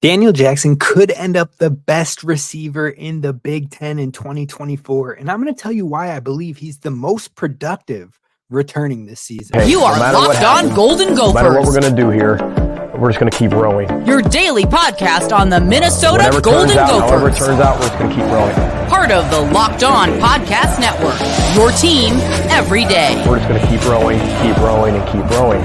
Daniel Jackson could end up the best receiver in the Big Ten in 2024, and I'm going to tell you why I believe he's the most productive returning this season. Hey, You are Locked On Golden Gophers. No matter what we're going to do here, we're just going to keep rowing. Your daily podcast on the Minnesota Golden Gophers. However it turns out, we're just going to keep rowing. Part of the Locked On Podcast Network. Your team every day. We're just going to keep rowing, and keep rowing.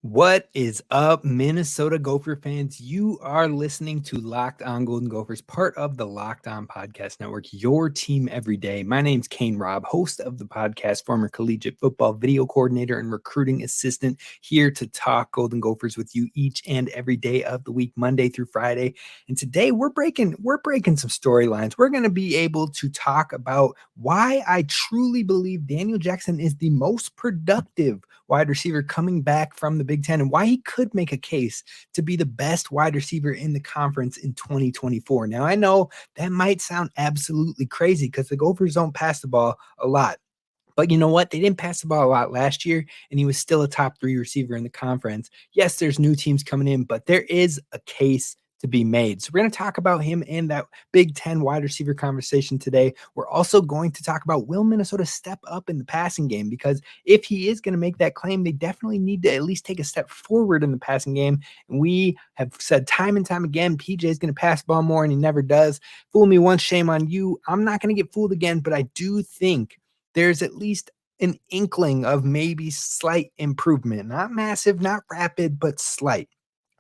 What is up, Minnesota Gopher fans? You are listening to Locked On Golden Gophers, part of the Locked On Podcast Network, your team every day. My name's Kane Rob, host of the podcast, former collegiate football video coordinator and recruiting assistant, here to talk Golden Gophers with you each and every day of the week, Monday through Friday. And today we're breaking some storylines. We're going to be able to talk about why I truly believe Daniel Jackson is the most productive wide receiver coming back from the Big Ten, and why he could make a case to be the best wide receiver in the conference in 2024. Now, I know that might sound absolutely crazy because the Gophers don't pass the ball a lot. But you know what? They didn't pass the ball a lot last year, and he was still a top 3 receiver in the conference. Yes, there's new teams coming in, but there is a case to be made. So we're going to talk about him and that Big Ten wide receiver conversation today. We're also going to talk about, will Minnesota step up in the passing game? Because if he is going to make that claim, they definitely need to at least take a step forward in the passing game. And we have said time and time again, PJ is going to pass the ball more, and he never does. Fool me once, shame on you. I'm not going to get fooled again, but I do think there's at least an inkling of maybe slight improvement. Not massive, not rapid, but slight.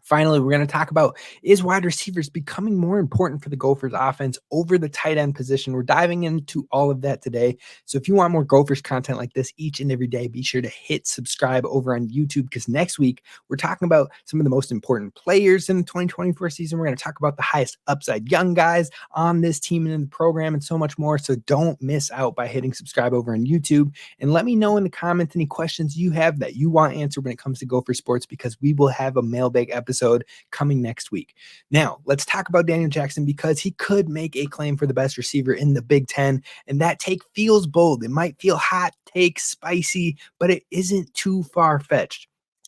Finally, we're going to talk about, is wide receivers becoming more important for the Gophers offense over the tight end position? We're diving into all of that today. So if you want more Gophers content like this each and every day, be sure to hit subscribe over on YouTube, because next week we're talking about some of the most important players in the 2024 season. We're going to talk about the highest upside young guys on this team and in the program, and so much more. So don't miss out by hitting subscribe over on YouTube. And let me know in the comments any questions you have that you want answered when it comes to Gopher sports, because we will have a mailbag episode coming next week. Now, let's talk about Daniel Jackson, because he could make a claim for the best receiver in the Big Ten, and that take feels bold. It might feel hot take, spicy, but it isn't too far-fetched.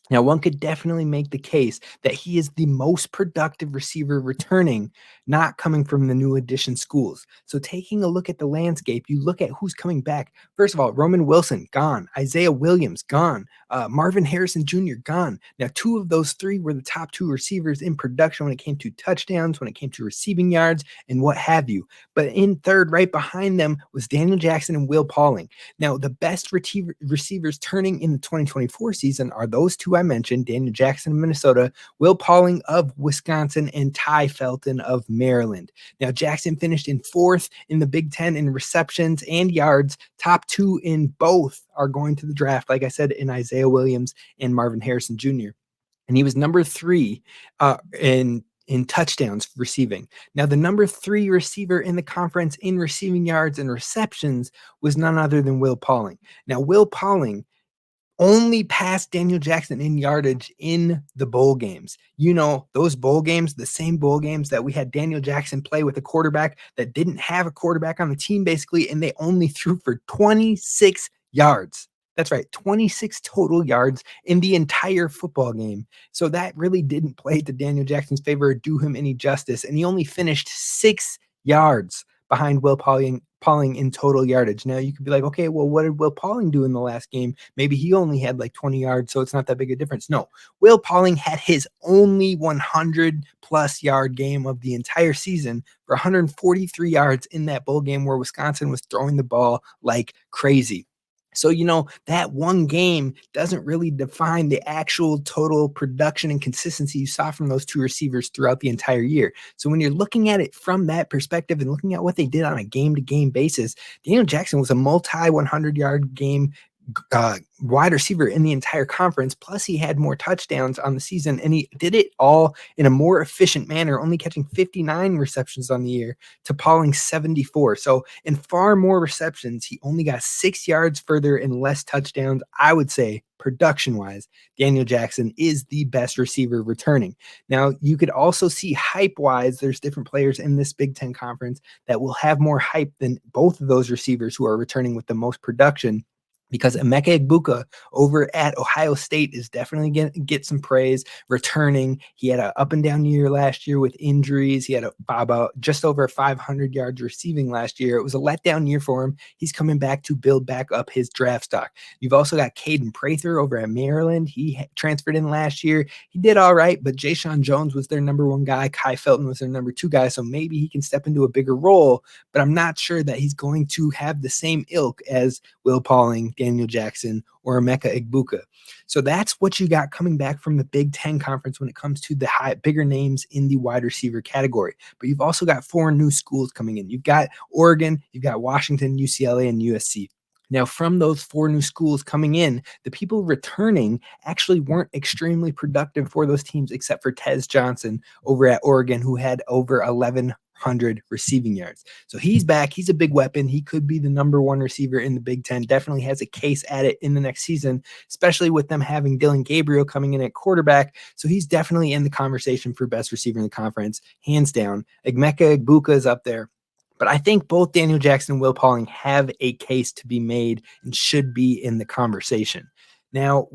Now, one could definitely make the case that he is the most productive receiver returning, not coming from the new addition schools. So taking a look at the landscape, you look at who's coming back. First of all, Roman Wilson, gone. Isaiah Williams, gone. Marvin Harrison Jr., gone. Now, 2 of those 3 were the top 2 receivers in production when it came to touchdowns, when it came to receiving yards, and what have you. But in third, right behind them, was Daniel Jackson and Will Pauling. Now, the best receivers turning in the 2024 season are those 2 I mentioned, Daniel Jackson of Minnesota, Will Pauling of Wisconsin, and Ty Felton of Maryland. Now, Jackson finished in 4th in the Big Ten in receptions and yards. Top 2 in both are going to the draft, like I said, in Isaiah Williams and Marvin Harrison Jr. And he was number 3 in touchdowns receiving. Now, the number 3 receiver in the conference in receiving yards and receptions was none other than Will Pauling. Now, Will Pauling only passed Daniel Jackson in yardage in the bowl games. You know, those bowl games, the same bowl games that we had Daniel Jackson play with a quarterback that didn't have a quarterback on the team, basically, and they only threw for 26 yards. That's right, 26 total yards in the entire football game. So that really didn't play to Daniel Jackson's favor or do him any justice, and he only finished 6 yards behind Will Pauling in total yardage. Now, you could be like, okay, well, what did Will Pauling do in the last game? Maybe he only had like 20 yards, so it's not that big a difference. No, Will Pauling had his only 100-plus yard game of the entire season for 143 yards in that bowl game where Wisconsin was throwing the ball like crazy. So, you know, that one game doesn't really define the actual total production and consistency you saw from those 2 receivers throughout the entire year. So when you're looking at it from that perspective and looking at what they did on a game-to-game basis, Daniel Jackson was a multi-100-yard game wide receiver in the entire conference. Plus, he had more touchdowns on the season, and he did it all in a more efficient manner, only catching 59 receptions on the year to Pauling's 74. So in far more receptions, he only got 6 yards further and less touchdowns. I would say production-wise, Daniel Jackson is the best receiver returning. Now, you could also see hype-wise, there's different players in this Big Ten conference that will have more hype than both of those receivers who are returning with the most production, because Emeka Egbuka over at Ohio State is definitely going to get some praise returning. He had an up and down year last year with injuries. He had about just over 500 yards receiving last year. It was a letdown year for him. He's coming back to build back up his draft stock. You've also got Caden Prather over at Maryland. He transferred in last year. He did all right, but Ja'Shawn Jones was their number 1 guy. Kai Felton was their number 2 guy, so maybe he can step into a bigger role, but I'm not sure that he's going to have the same ilk as Will Pauling, Daniel Jackson, or Emeka Egbuka. So that's what you got coming back from the Big Ten Conference when it comes to the bigger names in the wide receiver category. But you've also got 4 new schools coming in. You've got Oregon, you've got Washington, UCLA, and USC. Now, from those 4 new schools coming in, the people returning actually weren't extremely productive for those teams, except for Tez Johnson over at Oregon, who had over 1,100 receiving yards. So he's back. He's a big weapon. He could be the number 1 receiver in the Big Ten. Definitely has a case at it in the next season, especially with them having Dylan Gabriel coming in at quarterback. So he's definitely in the conversation for best receiver in the conference, hands down. Emeka Egbuka is up there. But I think both Daniel Jackson and Will Pauling have a case to be made and should be in the conversation. Now,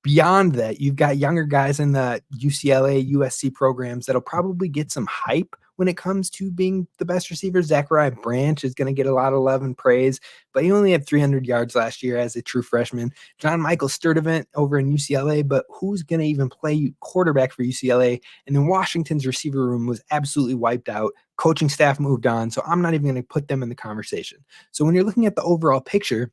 beyond that, you've got younger guys in the UCLA, USC programs that'll probably get some hype when it comes to being the best receiver. Zachariah Branch is going to get a lot of love and praise, but he only had 300 yards last year as a true freshman. John Michael Sturdivant over in UCLA, but who's going to even play quarterback for UCLA? And then Washington's receiver room was absolutely wiped out. Coaching staff moved on, so I'm not even going to put them in the conversation. So when you're looking at the overall picture,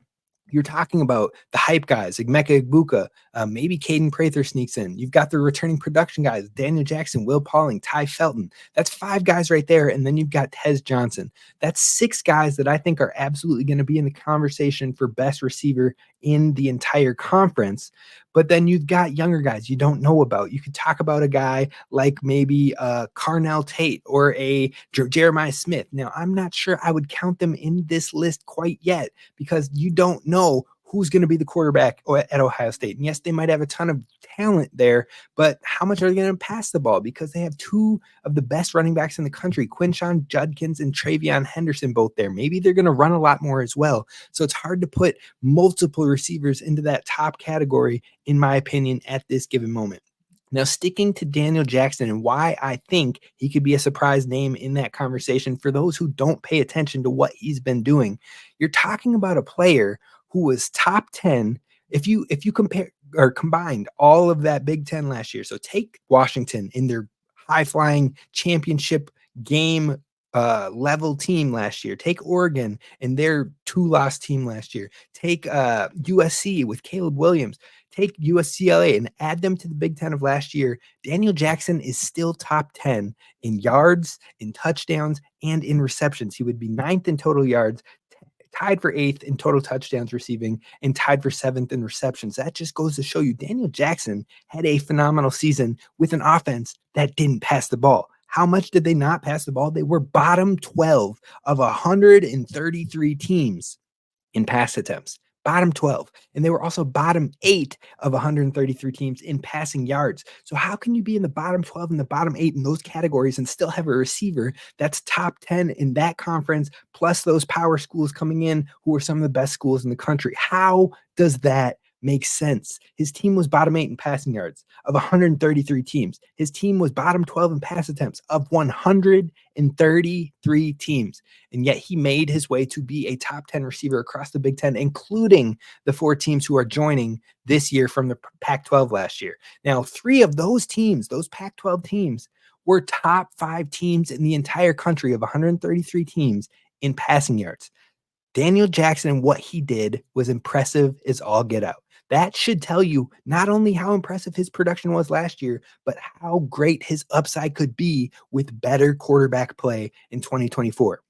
you're talking about the hype guys, like Emeka Egbuka, maybe Caden Prather sneaks in. You've got the returning production guys, Daniel Jackson, Will Pauling, Ty Felton. That's 5 guys right there. And then you've got Tez Johnson. That's 6 guys that I think are absolutely going to be in the conversation for best receiver in the entire conference. But then you've got younger guys you don't know about. You could talk about a guy like maybe Carnell Tate or a Jeremiah Smith. Now, I'm not sure I would count them in this list quite yet, because you don't know who's going to be the quarterback at Ohio State. And yes, they might have a ton of talent there, but how much are they going to pass the ball? Because they have 2 of the best running backs in the country, Quinshon Judkins and Travion Henderson, both there. Maybe they're going to run a lot more as well. So it's hard to put multiple receivers into that top category, in my opinion, at this given moment. Now, sticking to Daniel Jackson and why I think he could be a surprise name in that conversation for those who don't pay attention to what he's been doing, you're talking about a player who was top 10. If you compare or combined all of that Big Ten last year, so take Washington in their high-flying championship game level team last year, take Oregon and their 2-loss team last year, take USC with Caleb Williams, take USCLA and add them to the Big Ten of last year, Daniel Jackson is still top 10 in yards, in touchdowns, and in receptions. He would be 9th in total yards, tied for 8th in total touchdowns receiving, and tied for 7th in receptions. That just goes to show you Daniel Jackson had a phenomenal season with an offense that didn't pass the ball. How much did they not pass the ball? They were bottom 12 of 133 teams in pass attempts. Bottom 12. And they were also bottom 8 of 133 teams in passing yards. So how can you be in the bottom 12 and the bottom 8 in those categories and still have a receiver that's top 10 in that conference, plus those power schools coming in who are some of the best schools in the country? How does that make sense? His team was bottom 8 in passing yards of 133 teams. His team was bottom 12 in pass attempts of 133 teams. And yet he made his way to be a top 10 receiver across the Big Ten, including the 4 teams who are joining this year from the Pac-12 last year. Now, 3 of those teams, those Pac-12 teams, were top 5 teams in the entire country of 133 teams in passing yards. Daniel Jackson and what he did was impressive as all get out. That should tell you not only how impressive his production was last year, but how great his upside could be with better quarterback play in 2024.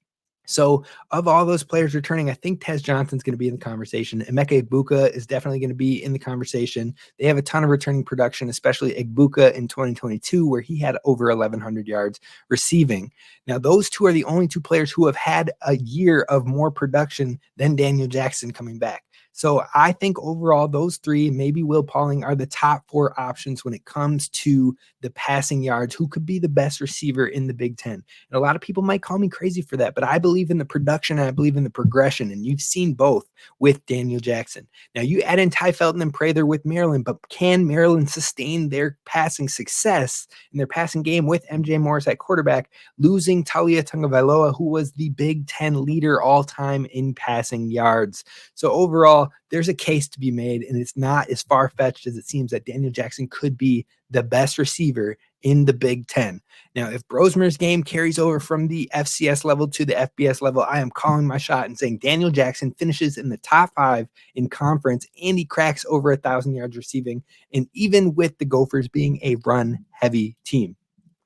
So of all those players returning, I think Tez Johnson's going to be in the conversation. Emeka Egbuka is definitely going to be in the conversation. They have a ton of returning production, especially Egbuka in 2022, where he had over 1,100 yards receiving. Now, those two are the only two players who have had a year of more production than Daniel Jackson coming back. So I think overall, those three, maybe Will Pauling, are the top four options when it comes to the passing yards, who could be the best receiver in the Big Ten. And a lot of people might call me crazy for that, but I believe in the production and I believe in the progression. And you've seen both with Daniel Jackson. Now you add in Ty Felton and Prather with Maryland, but can Maryland sustain their passing success in their passing game with MJ Morris at quarterback, losing Talia Tagovailoa, who was the Big Ten leader all time in passing yards? So overall, there's a case to be made, and it's not as far-fetched as it seems that Daniel Jackson could be the best receiver in the Big Ten. Now, if Brosmer's game carries over from the FCS level to the FBS level, I am calling my shot and saying Daniel Jackson finishes in the top 5 in conference, and he cracks over 1,000 yards receiving, and even with the Gophers being a run-heavy team.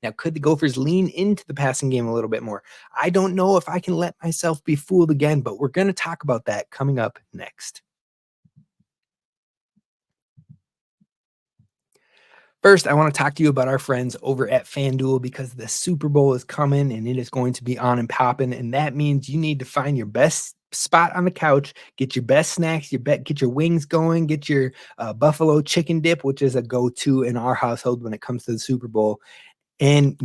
Now, could the Gophers lean into the passing game a little bit more? I don't know if I can let myself be fooled again, but we're going to talk about that coming up next. First, I want to talk to you about our friends over at FanDuel, because the Super Bowl is coming and it is going to be on and popping. And that means you need to find your best spot on the couch, get your best snacks, get your wings going, get your buffalo chicken dip, which is a go-to in our household when it comes to the Super Bowl. And,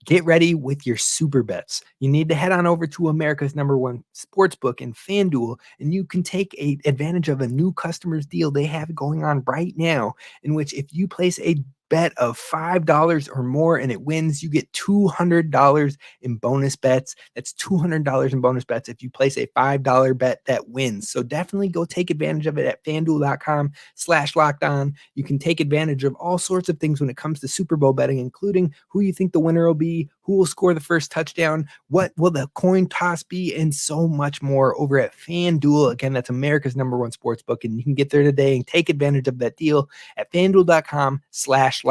get ready with your super bets. You need to head on over to America's #1 sportsbook in FanDuel, and you can take advantage of a new customers deal they have going on right now, in which if you place a bet of $5 or more and it wins, you get $200 in bonus bets. That's $200 in bonus bets if you place a $5 bet that wins. So definitely go take advantage of it at FanDuel.com/lockedon. You can take advantage of all sorts of things when it comes to Super Bowl betting, including who you think the winner will be, who will score the first touchdown, what will the coin toss be, and so much more over at FanDuel. Again, that's America's #1 sportsbook, and you can get there today and take advantage of that deal at FanDuel.com/lockedon.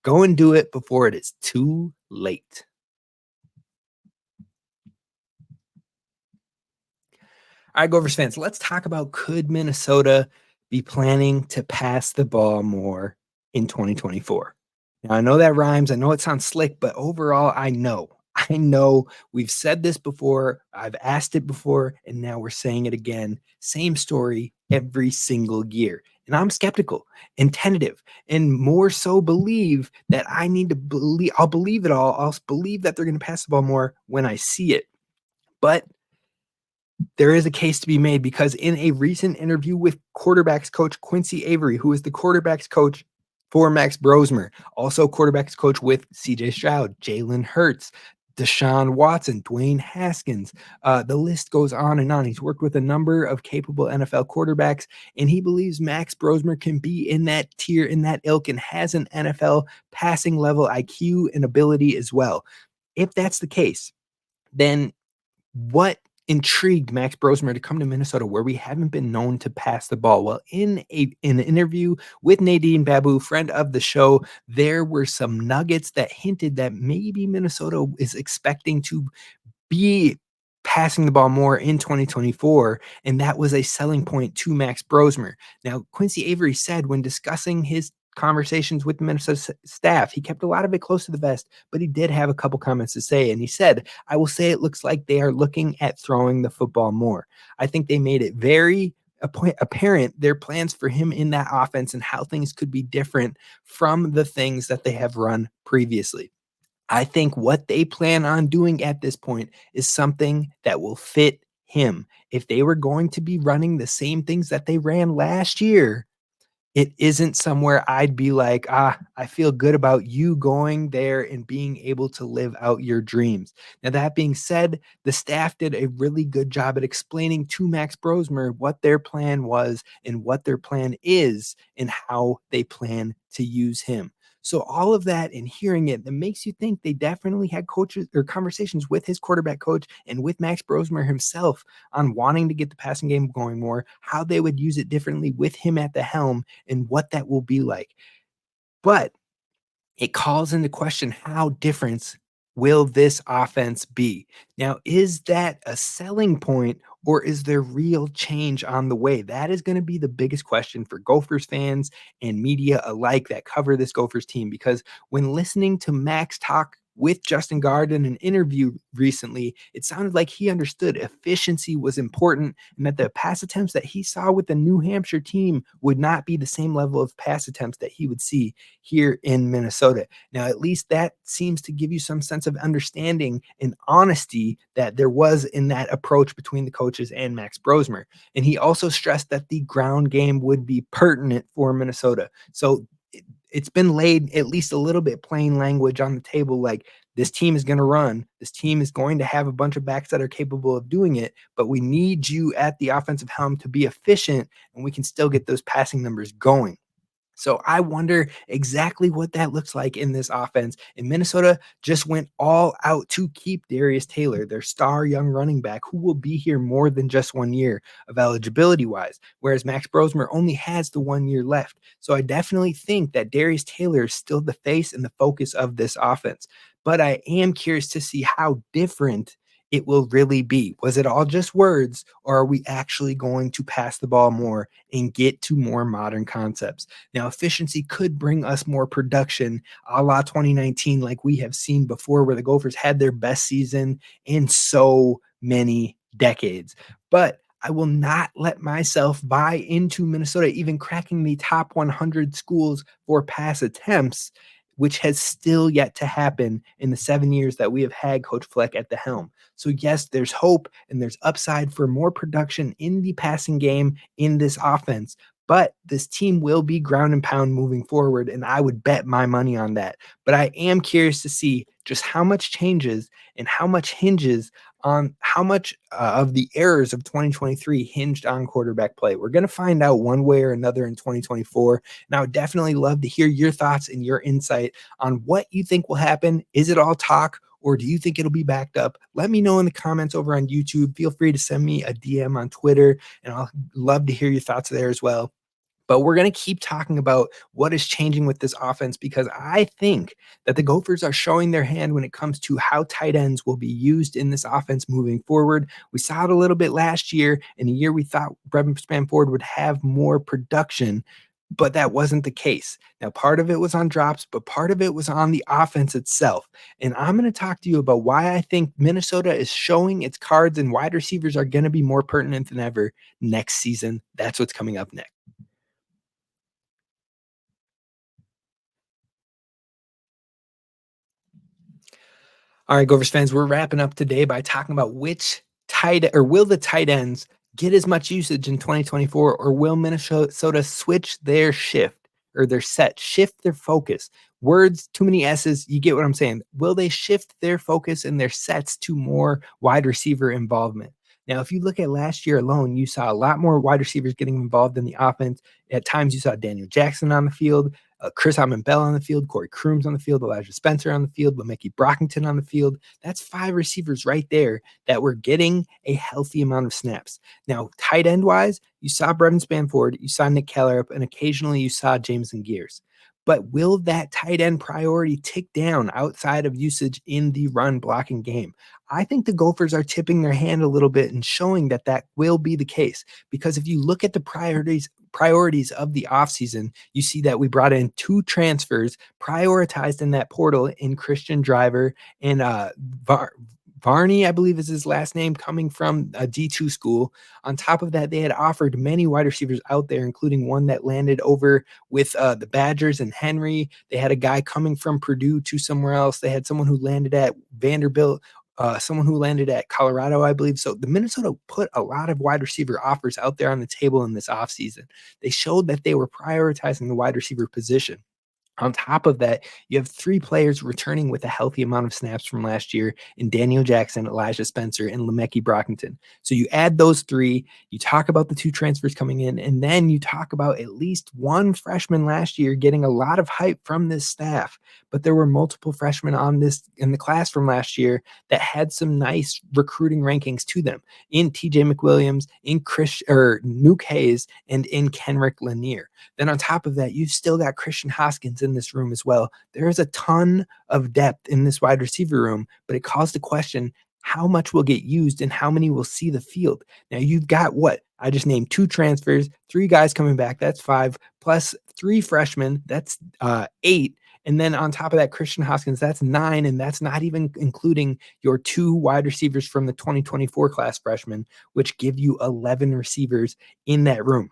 Go and do it before it is too late. All right, Gophers fans, let's talk about, could Minnesota be planning to pass the ball more in 2024? Now, I know that rhymes. I know it sounds slick, but overall, I know we've said this before. I've asked it before, and now we're saying it again. Same story every single year. And I'm skeptical and tentative, and more so believe that I need to believe. I'll believe it all. I'll believe that they're going to pass the ball more when I see it. But there is a case to be made, because in a recent interview with quarterbacks coach Quincy Avery, who is the quarterbacks coach for Max Brosmer, also quarterbacks coach with CJ Stroud, Jalen Hurts, Deshaun Watson, Dwayne Haskins. The list goes on and on. He's worked with a number of capable NFL quarterbacks, and he believes Max Brosmer can be in that tier, in that ilk, and has an NFL passing level IQ and ability as well. If that's the case, then what intrigued Max Brosmer to come to Minnesota, where we haven't been known to pass the ball? Well, in an interview with Nadine Babu, friend of the show, there were some nuggets that hinted that maybe Minnesota is expecting to be passing the ball more in 2024, and that was a selling point to Max Brosmer. Now, Quincy Avery said when discussing his conversations with the Minnesota staff, he kept a lot of it close to the vest, but he did have a couple comments to say, and he said, "I will say it looks like they are looking at throwing the football more. I think they made it very apparent their plans for him in that offense and how things could be different from the things that they have run previously. I think what they plan on doing at this point is something that will fit him. If they were going to be running the same things that they ran last year, it isn't somewhere I'd be like, I feel good about you going there and being able to live out your dreams." Now, that being said, the staff did a really good job at explaining to Max Brosmer what their plan was and what their plan is and how they plan to use him. So all of that and hearing it, that makes you think they definitely had coaches or conversations with his quarterback coach and with Max Brosmer himself on wanting to get the passing game going more, how they would use it differently with him at the helm, and what that will be like. But it calls into question how different will this offense be? Now, is that a selling point or is there real change on the way? That is going to be the biggest question for Gophers fans and media alike that cover this Gophers team, because when listening to Max talk with Justin Gard in an interview recently, it sounded like he understood efficiency was important and that the pass attempts that he saw with the New Hampshire team would not be the same level of pass attempts that he would see here in Minnesota. Now, at least that seems to give you some sense of understanding and honesty that there was in that approach between the coaches and Max Brosmer. And he also stressed that the ground game would be pertinent for Minnesota. So it's been laid at least a little bit plain language on the table, like this team is going to run. This team is going to have a bunch of backs that are capable of doing it, but we need you at the offensive helm to be efficient, and we can still get those passing numbers going. So I wonder exactly what that looks like in this offense. And Minnesota just went all out to keep Darius Taylor, their star young running back, who will be here more than just 1 year of eligibility-wise, whereas Max Brosmer only has the 1 year left. So I definitely think that Darius Taylor is still the face and the focus of this offense. But I am curious to see how different it will really be. Was it all just words, or are we actually going to pass the ball more and get to more modern concepts? Now, efficiency could bring us more production a la 2019, like we have seen before, where the Gophers had their best season in so many decades. But I will not let myself buy into Minnesota even cracking the top 100 schools for pass attempts, which has still yet to happen in the 7 years that we have had Coach Fleck at the helm. So yes, there's hope and there's upside for more production in the passing game in this offense, but this team will be ground and pound moving forward, and I would bet my money on that. But I am curious to see just how much changes and how much hinges on how much of the errors of 2023 hinged on quarterback play. We're going to find out one way or another in 2024. And I would definitely love to hear your thoughts and your insight on what you think will happen. Is it all talk, or do you think it'll be backed up? Let me know in the comments over on YouTube. Feel free to send me a DM on Twitter, and I'll love to hear your thoughts there as well. But we're going to keep talking about what is changing with this offense, because I think that the Gophers are showing their hand when it comes to how tight ends will be used in this offense moving forward. We saw it a little bit last year, in a year we thought Tristyn Spann-Ford would have more production, but that wasn't the case. Now, part of it was on drops, but part of it was on the offense itself. And I'm going to talk to you about why I think Minnesota is showing its cards and wide receivers are going to be more pertinent than ever next season. That's what's coming up next. All right, Gophers fans, we're wrapping up today by talking about will the tight ends get as much usage in 2024, or will Minnesota switch their shift their focus? Words, too many S's, you get what I'm saying. Will they shift their focus and their sets to more wide receiver involvement? Now, if you look at last year alone, you saw a lot more wide receivers getting involved in the offense. At times, you saw Daniel Jackson on the field, Chris Bell on the field, Corey Crooms on the field, Elijah Spencer on the field, Lemeki Brockington on the field. That's 5 receivers right there that were getting a healthy amount of snaps. Now, tight end wise, you saw Tristyn Spann-Ford, you saw Nick Kellerup, and occasionally you saw Jameson Gears. But will that tight end priority tick down outside of usage in the run blocking game? I think the Gophers are tipping their hand a little bit and showing that that will be the case. Because if you look at the priorities of the offseason, you see that we brought in 2 transfers prioritized in that portal in Christian Driver and Varney, I believe is his last name, coming from a D2 school. On top of that, they had offered many wide receivers out there, including one that landed over with the Badgers and Henry. They had a guy coming from Purdue to somewhere else. They had someone who landed at Vanderbilt, someone who landed at Colorado, I believe. So the Minnesota put a lot of wide receiver offers out there on the table in this offseason. They showed that they were prioritizing the wide receiver position. On top of that, you have 3 players returning with a healthy amount of snaps from last year in Daniel Jackson, Elijah Spencer, and Lemeki Brockington. So you add those 3, you talk about the 2 transfers coming in, and then you talk about at least 1 freshman last year getting a lot of hype from this staff. but there were multiple freshmen on this in the class from last year that had some nice recruiting rankings to them in TJ McWilliams, in Nuke Hayes, and in Kenrick Lanier. Then on top of that, you've still got Christian Hoskins in this room as well. There is a ton of depth in this wide receiver room, but it calls the question, how much will get used and how many will see the field? Now you've got what? I just named 2 transfers, 3 guys coming back, that's 5, plus 3 freshmen, that's 8. And then on top of that, Christian Hoskins, that's 9. And that's not even including your 2 wide receivers from the 2024 class freshmen, which give you 11 receivers in that room.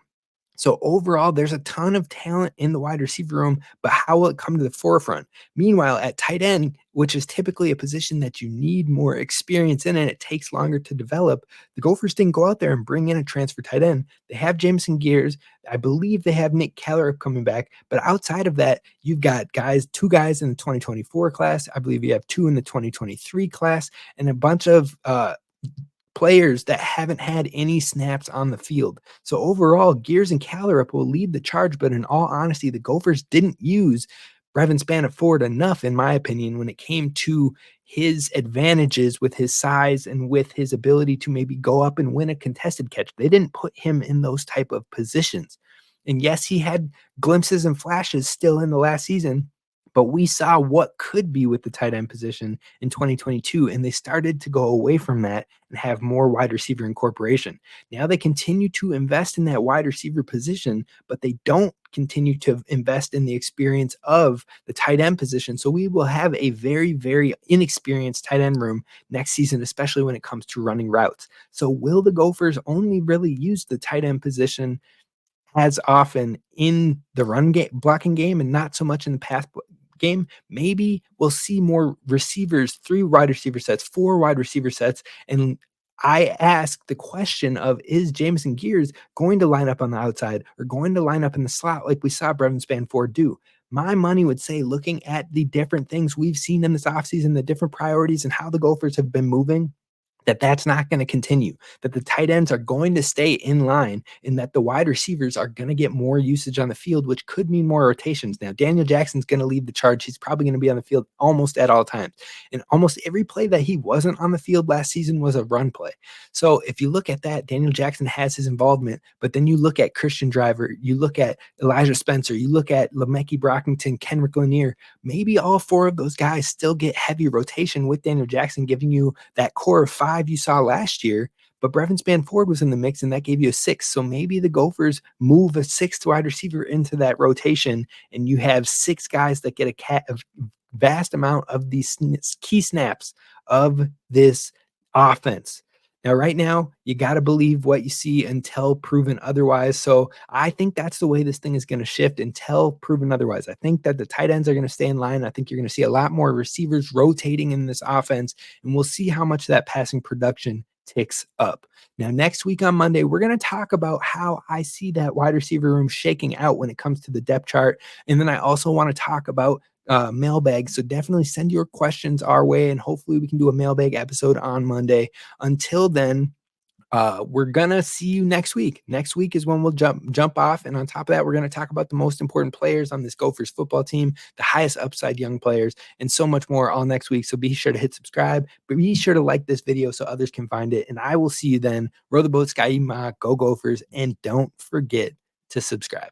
So overall, there's a ton of talent in the wide receiver room, but how will it come to the forefront? Meanwhile, at tight end, which is typically a position that you need more experience in and it takes longer to develop, the Gophers didn't go out there and bring in a transfer tight end. They have Jameson Gears. I believe they have Nick Keller coming back. But outside of that, you've got 2 guys in the 2024 class. I believe you have 2 in the 2023 class and a bunch of players that haven't had any snaps on the field. So overall, Gears and Callerup will lead the charge, but in all honesty, the Gophers didn't use Tristyn Spann-Ford enough, in my opinion, when it came to his advantages with his size and with his ability to maybe go up and win a contested catch. They didn't put him in those type of positions. And yes, he had glimpses and flashes still in the last season, but we saw what could be with the tight end position in 2022, and they started to go away from that and have more wide receiver incorporation. Now they continue to invest in that wide receiver position, but they don't continue to invest in the experience of the tight end position. So we will have a very, very inexperienced tight end room next season, especially when it comes to running routes. So will the Gophers only really use the tight end position as often in the run game, blocking game, and not so much in the pass game? Maybe we'll see more receivers, 3 wide receiver sets, 4 wide receiver sets. And I ask the question of, is Jameson Gears going to line up on the outside or going to line up in the slot like we saw Tristyn Spann-Ford do? My money would say, looking at the different things we've seen in this offseason, the different priorities and how the Gophers have been moving, that's not going to continue, that the tight ends are going to stay in line and that the wide receivers are going to get more usage on the field, which could mean more rotations. Now, Daniel Jackson's going to lead the charge. He's probably going to be on the field almost at all times. And almost every play that he wasn't on the field last season was a run play. So if you look at that, Daniel Jackson has his involvement, but then you look at Christian Driver, you look at Elijah Spencer, you look at Lemeki Brockington, Kenrick Lanier, maybe all 4 of those guys still get heavy rotation with Daniel Jackson giving you that core of 5 you saw last year, but Tristyn Spann-Ford was in the mix and that gave you a 6. So maybe the Gophers move a 6th wide receiver into that rotation and you have 6 guys that get a vast amount of these key snaps of this offense. Now, right now, you got to believe what you see until proven otherwise. So I think that's the way this thing is going to shift until proven otherwise. I think that the tight ends are going to stay in line. I think you're going to see a lot more receivers rotating in this offense, and we'll see how much that passing production ticks up. Now, next week on Monday, we're going to talk about how I see that wide receiver room shaking out when it comes to the depth chart. And then I also want to talk about mailbag. So definitely send your questions our way, and hopefully we can do a mailbag episode on Monday. Until then, we're gonna see you next week. Next week is when we'll jump off, and on top of that, we're gonna talk about the most important players on this Gophers football team, the highest upside young players, and so much more all next week. So be sure to hit subscribe, but be sure to like this video so others can find it. And I will see you then. Row the boat, Sky, go Gophers, and don't forget to subscribe.